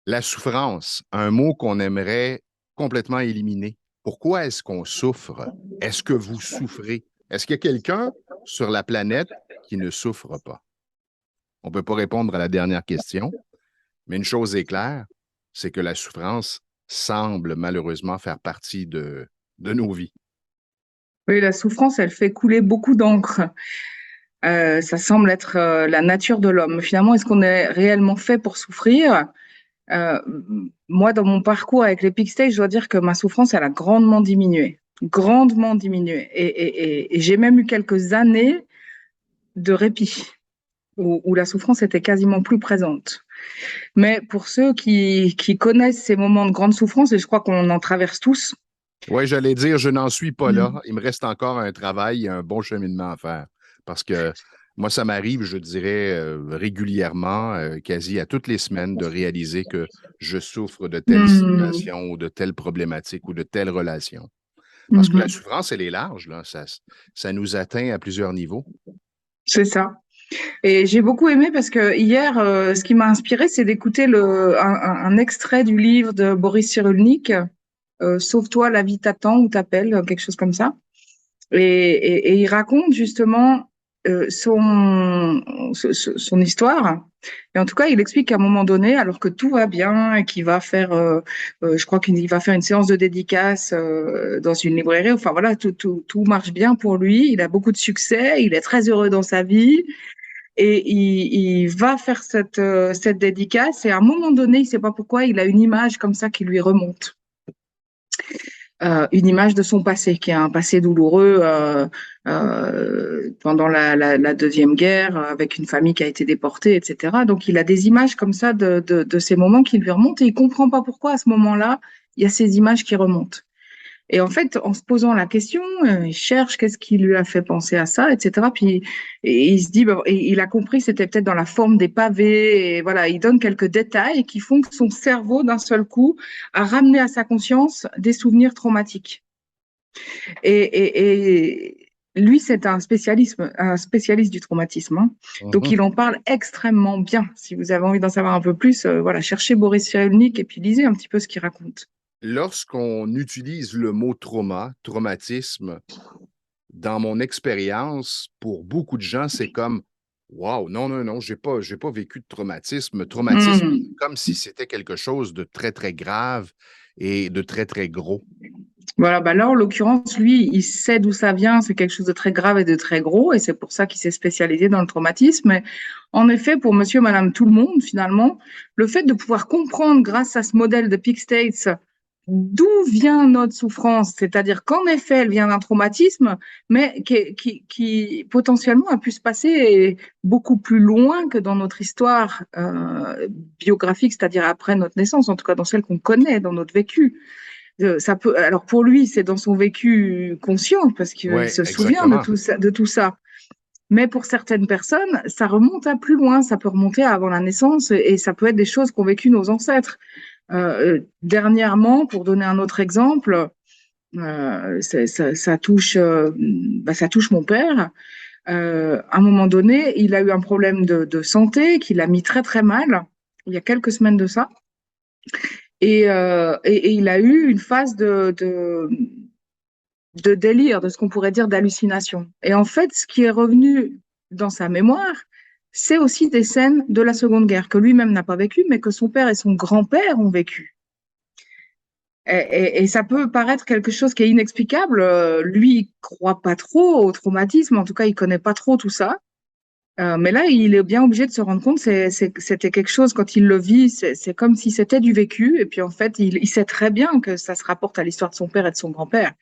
La souffrance, un mot qu'on aimerait complètement éliminer. Pourquoi est-ce qu'on souffre? Est-ce que vous souffrez? Est-ce qu'il y a quelqu'un sur la planète qui ne souffre pas? On ne peut pas répondre à la dernière question, mais une chose est claire, c'est que la souffrance semble malheureusement faire partie de nos vies. Oui, la souffrance, elle fait couler beaucoup d'encre. Ça semble être la nature de l'homme. Finalement, est-ce qu'on est réellement fait pour souffrir? Euh, Moi, dans mon parcours avec les Peak Stage, je dois dire que ma souffrance, elle a grandement diminué. Grandement diminué. Et j'ai même eu quelques années de répit où la souffrance était quasiment plus présente. Mais pour ceux qui connaissent ces moments de grande souffrance, et je crois qu'on en traverse tous. Oui, j'allais dire, je n'en suis pas là. Mm. Il me reste encore un travail et un bon cheminement à faire. Parce que moi, ça m'arrive, je dirais, régulièrement, quasi à toutes les semaines, de réaliser que je souffre de telle Mm. situation ou de telle problématique ou de telle relation. Parce que la Mhm. souffrance, elle est large, là. Ça nous atteint à plusieurs niveaux. C'est ça. Et j'ai beaucoup aimé parce que hier, ce qui m'a inspiré, c'est d'écouter un extrait du livre de Boris Cyrulnik, Sauve-toi, la vie t'attend ou t'appelle, quelque chose comme ça. Et il raconte justement son histoire. Et en tout cas, il explique qu'à un moment donné, alors que tout va bien et qu'il va faire, je crois qu'il va faire une séance de dédicace dans une librairie. Enfin voilà, tout marche bien pour lui. Il a beaucoup de succès. Il est très heureux dans sa vie. Et il va faire cette dédicace. Et à un moment donné, il ne sait pas pourquoi, il a une image comme ça qui lui remonte, une image de son passé, qui est un passé douloureux pendant la Deuxième Guerre, avec une famille qui a été déportée, etc. Donc, il a des images comme ça de ces moments qui lui remontent et il comprend pas pourquoi à ce moment-là, il y a ces images qui remontent. Et en fait, en se posant la question, il cherche qu'est-ce qui lui a fait penser à ça, etc. Puis et il se dit, bah, et il a compris, c'était peut-être dans la forme des pavés. Et voilà, il donne quelques détails qui font que son cerveau, d'un seul coup, a ramené à sa conscience des souvenirs traumatiques. Et lui, c'est un spécialiste du traumatisme, hein. Donc, Mhm. il en parle extrêmement bien. Si vous avez envie d'en savoir un peu plus, voilà, cherchez Boris Cyrulnik et puis lisez un petit peu ce qu'il raconte. Lorsqu'on utilise le mot trauma, traumatisme, dans mon expérience, pour beaucoup de gens, c'est comme Wow, non, non, non, j'ai pas vécu de traumatisme. Traumatisme, c'est Hmm. comme si c'était quelque chose de très, très grave et de très, très gros. Voilà, bah là, en l'occurrence, lui, il sait d'où ça vient, c'est quelque chose de très grave et de très gros, et c'est pour ça qu'il s'est spécialisé dans le traumatisme. Mais en effet, pour monsieur, madame, tout le monde, finalement, le fait de pouvoir comprendre, grâce à ce modèle de Peak States, d'où vient notre souffrance, c'est-à-dire qu'en effet, elle vient d'un traumatisme, mais qui potentiellement a pu se passer beaucoup plus loin que dans notre histoire biographique, c'est-à-dire après notre naissance, en tout cas dans celle qu'on connaît, dans notre vécu. Ça peut, alors pour lui, c'est dans son vécu conscient parce qu'il Oui, se souvient exactement. de tout ça. Mais pour certaines personnes, ça remonte à plus loin. Ça peut remonter à avant la naissance et ça peut être des choses qu'ont vécu nos ancêtres. Dernièrement, pour donner un autre exemple, ça touche mon père. À un moment donné, il a eu un problème de santé qui l'a mis très très mal. Il y a quelques semaines de ça. Et il a eu une phase de délire, de ce qu'on pourrait dire d'hallucination. Et en fait, ce qui est revenu dans sa mémoire, c'est aussi des scènes de la Seconde Guerre que lui-même n'a pas vécu, mais que son père et son grand-père ont vécu. Et ça peut paraître quelque chose qui est inexplicable. Lui, il croit pas trop au traumatisme, en tout cas, il connaît pas trop tout ça. Mais là, il est bien obligé de se rendre compte, c'était quelque chose, quand il le vit, c'est comme si c'était du vécu. Et puis en fait, il sait très bien que ça se rapporte à l'histoire de son père et de son grand-père.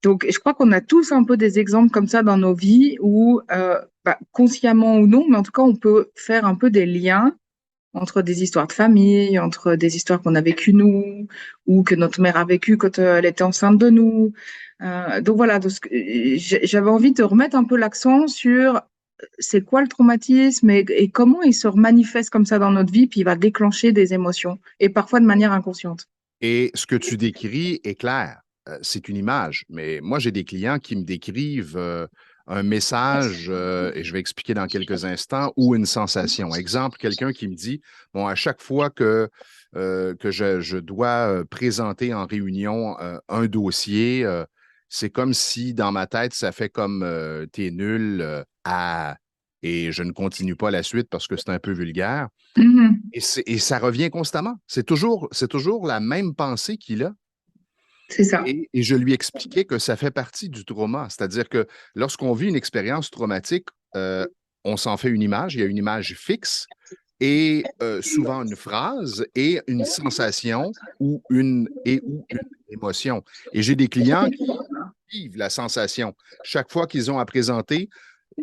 Donc, je crois qu'on a tous un peu des exemples comme ça dans nos vies où, bah, consciemment ou non, mais en tout cas, on peut faire un peu des liens entre des histoires de famille, entre des histoires qu'on a vécues nous, ou que notre mère a vécues quand elle était enceinte de nous. Donc voilà, j'avais envie de remettre un peu l'accent sur c'est quoi le traumatisme et comment il se manifeste comme ça dans notre vie, puis il va déclencher des émotions, et parfois de manière inconsciente. Et ce que tu décris est clair. C'est une image. Mais moi, j'ai des clients qui me décrivent un message, et je vais expliquer dans quelques instants, ou une sensation. Exemple, quelqu'un qui me dit, bon, à chaque fois que je dois présenter en réunion un dossier, c'est comme si dans ma tête, ça fait comme t'es nul, et je ne continue pas la suite parce que c'est un peu vulgaire. Mhm. Et ça revient constamment. C'est toujours la même pensée qu'il a. C'est ça. Et je lui expliquais que ça fait partie du trauma. C'est-à-dire que lorsqu'on vit une expérience traumatique, on s'en fait une image, il y a une image fixe et souvent une phrase et une sensation ou une émotion. Et j'ai des clients qui vivent la sensation. Chaque fois qu'ils ont à présenter,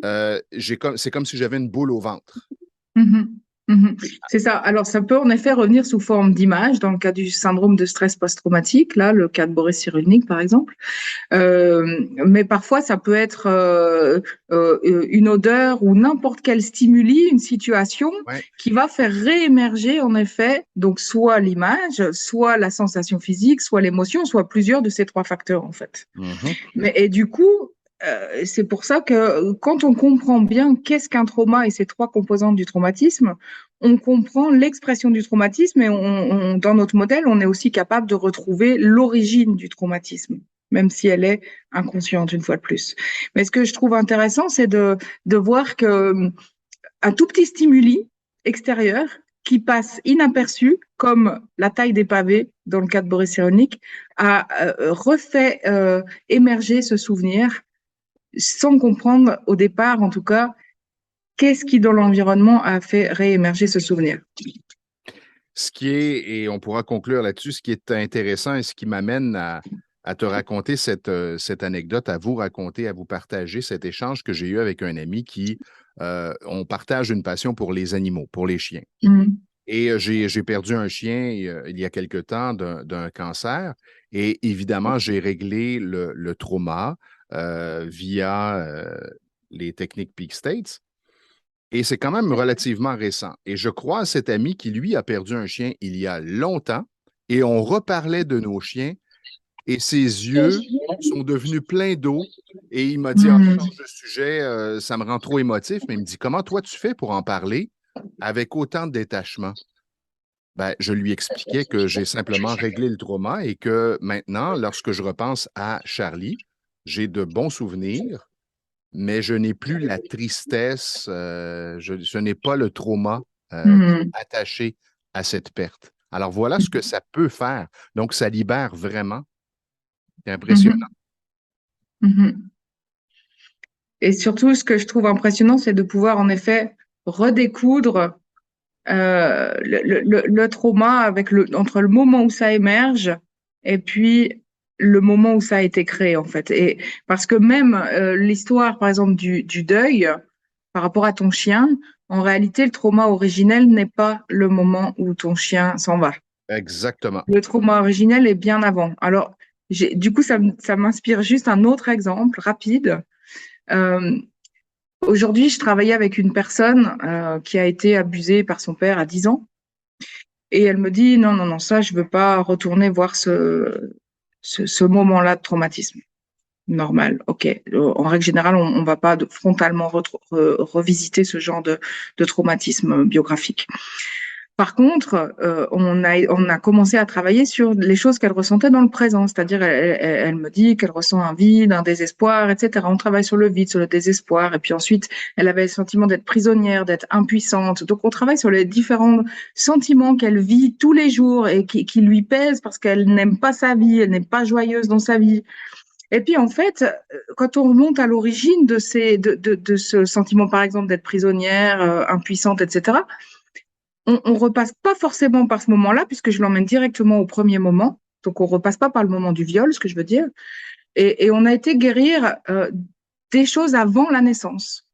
c'est comme si j'avais une boule au ventre. Mhm. Mhm. C'est ça. Alors, ça peut en effet revenir sous forme d'image dans le cas du syndrome de stress post-traumatique, là, le cas de Boris Cyrulnik, par exemple. Mais parfois, ça peut être une odeur ou n'importe quel stimuli, une situation Ouais. qui va faire réémerger, en effet, donc soit l'image, soit la sensation physique, soit l'émotion, soit plusieurs de ces trois facteurs, en fait. Mhm. Et du coup, c'est pour ça que quand on comprend bien qu'est-ce qu'un trauma et ces trois composantes du traumatisme, on comprend l'expression du traumatisme et dans notre modèle, on est aussi capable de retrouver l'origine du traumatisme, même si elle est inconsciente une fois de plus. Mais ce que je trouve intéressant, c'est de voir que un tout petit stimuli extérieur qui passe inaperçu, comme la taille des pavés dans le cas de Boris Cyrulnik, a refait émerger ce souvenir sans comprendre au départ, en tout cas, qu'est-ce qui dans l'environnement a fait réémerger ce souvenir. Ce qui est, et on pourra conclure là-dessus, ce qui est intéressant et ce qui m'amène à te raconter cette anecdote, à vous raconter, à vous partager cet échange que j'ai eu avec un ami qui, on partage une passion pour les animaux, pour les chiens. Mm. Et j'ai perdu un chien il y a quelque temps d'un cancer. Et évidemment, j'ai réglé le trauma via les techniques Peak States. Et c'est quand même relativement récent. Et je crois à cet ami qui, lui, a perdu un chien il y a longtemps. Et on reparlait de nos chiens et ses yeux sont devenus pleins d'eau. Et il m'a dit, ah, Mm. change de sujet, ça me rend trop émotif. Mais il me dit, comment toi tu fais pour en parler avec autant de détachement? Ben, je lui expliquais que j'ai simplement réglé le trauma et que maintenant, lorsque je repense à Charlie, j'ai de bons souvenirs, mais je n'ai plus la tristesse, je n'ai pas le trauma qui est Mm. attaché à cette perte. Alors voilà ce que ça peut faire. Donc, ça libère vraiment. C'est impressionnant. Mm. Mm. Et surtout, ce que je trouve impressionnant, c'est de pouvoir en effet redécoudre le trauma avec entre le moment où ça émerge et puis le moment où ça a été créé, en fait. Et parce que même l'histoire, par exemple, du deuil par rapport à ton chien, en réalité, le trauma originel n'est pas le moment où ton chien s'en va. Exactement. Le trauma originel est bien avant. Alors, du coup, ça m'inspire juste un autre exemple rapide. Euh, Aujourd'hui, je travaillais avec une personne qui a été abusée par son père à 10 ans. Et elle me dit, non, non, non, ça, je veux pas retourner voir ce moment-là de traumatisme. Normal, ok. En règle générale, on va pas frontalement revisiter ce genre de traumatisme biographique. Par contre, on a commencé à travailler sur les choses qu'elle ressentait dans le présent. C'est-à-dire, elle me dit qu'elle ressent un vide, un désespoir, etc. On travaille sur le vide, sur le désespoir. Et puis ensuite, elle avait le sentiment d'être prisonnière, d'être impuissante. Donc, on travaille sur les différents sentiments qu'elle vit tous les jours et qui lui pèsent parce qu'elle n'aime pas sa vie, elle n'est pas joyeuse dans sa vie. Et puis, en fait, quand on remonte à l'origine de ce sentiment, par exemple, d'être prisonnière, impuissante, etc., on repasse pas forcément par ce moment-là, puisque je l'emmène directement au premier moment. Donc, on repasse pas par le moment du viol, ce que je veux dire. Et on a été guérir des choses avant la naissance.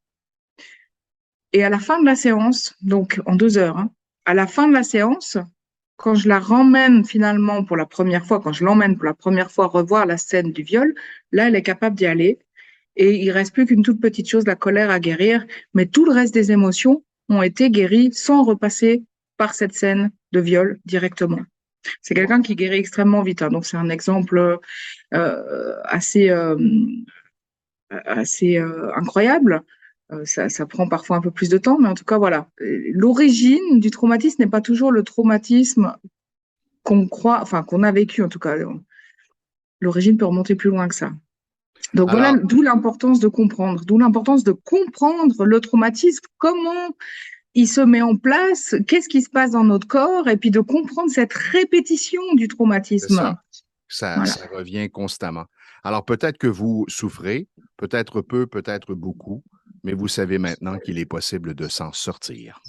Et à la fin de la séance, donc en 2 heures, hein, à la fin de la séance, quand je la ramène finalement pour la première fois, quand je l'emmène pour la première fois revoir la scène du viol, là, elle est capable d'y aller. Et il reste plus qu'une toute petite chose, la colère à guérir, mais tout le reste des émotions ont été guéries sans repasser par cette scène de viol directement. C'est quelqu'un qui guérit extrêmement vite, hein, donc c'est un exemple assez assez incroyable. Ça prend parfois un peu plus de temps, mais en tout cas, voilà. L'origine du traumatisme n'est pas toujours le traumatisme qu'on croit, enfin, qu'on a vécu, en tout cas. L'origine peut remonter plus loin que ça. Donc voilà, Alors, d'où l'importance de comprendre le traumatisme, comment il se met en place, qu'est-ce qui se passe dans notre corps, et puis de comprendre cette répétition du c'est traumatisme. ça. Ça, Voilà. ça revient constamment. Alors, peut-être que vous souffrez, peut-être peu, peut-être beaucoup, mais vous savez maintenant qu'il est possible de s'en sortir.